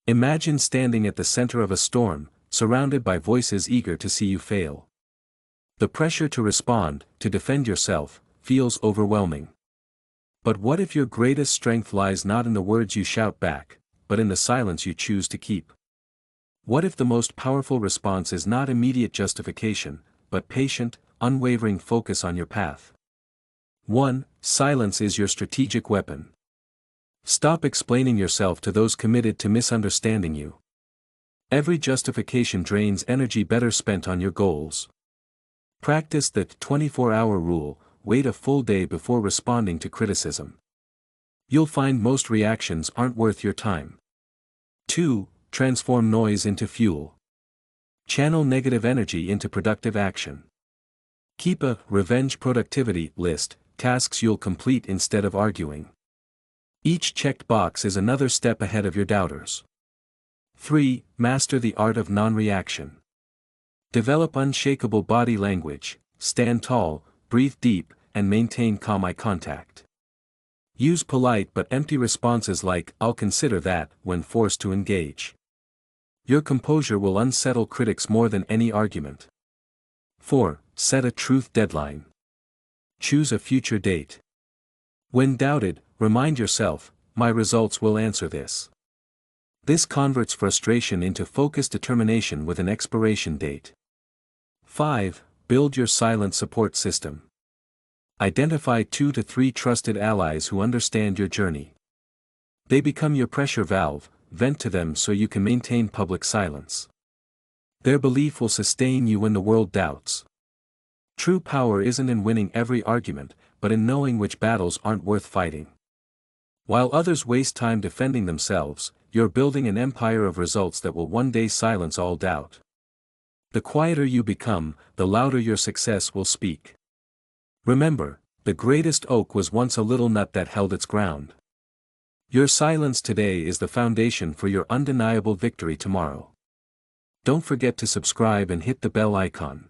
Imagine standing at the center of a storm, surrounded by voices eager to see you fail. The pressure to respond, to defend yourself, feels overwhelming. But what if your greatest strength lies not in the words you shout back, but in the silence you choose to keep? What if the most powerful response is not immediate justification, but patient, unwavering focus on your path? 1. Silence is your strategic weapon. Stop explaining yourself to those committed to misunderstanding you. Every justification drains energy better spent on your goals. Practice the 24-hour rule, wait a full day before responding to criticism. You'll find most reactions aren't worth your time. 2. Transform noise into fuel. Channel negative energy into productive action. Keep a revenge productivity list, tasks you'll complete instead of arguing. Each checked box is another step ahead of your doubters. 3. Master the art of non-reaction. Develop unshakable body language, stand tall, breathe deep, and maintain calm eye contact. Use polite but empty responses like "I'll consider that" when forced to engage. Your composure will unsettle critics more than any argument. 4. Set a truth deadline. Choose a future date. When doubted, remind yourself, my results will answer this. This converts frustration into focused determination with an expiration date. 5. Build your silent support system. Identify 2 to 3 trusted allies who understand your journey. They become your pressure valve, vent to them so you can maintain public silence. Their belief will sustain you when the world doubts. True power isn't in winning every argument, but in knowing which battles aren't worth fighting. While others waste time defending themselves, you're building an empire of results that will one day silence all doubt. The quieter you become, the louder your success will speak. Remember, the greatest oak was once a little nut that held its ground. Your silence today is the foundation for your undeniable victory tomorrow. Don't forget to subscribe and hit the bell icon.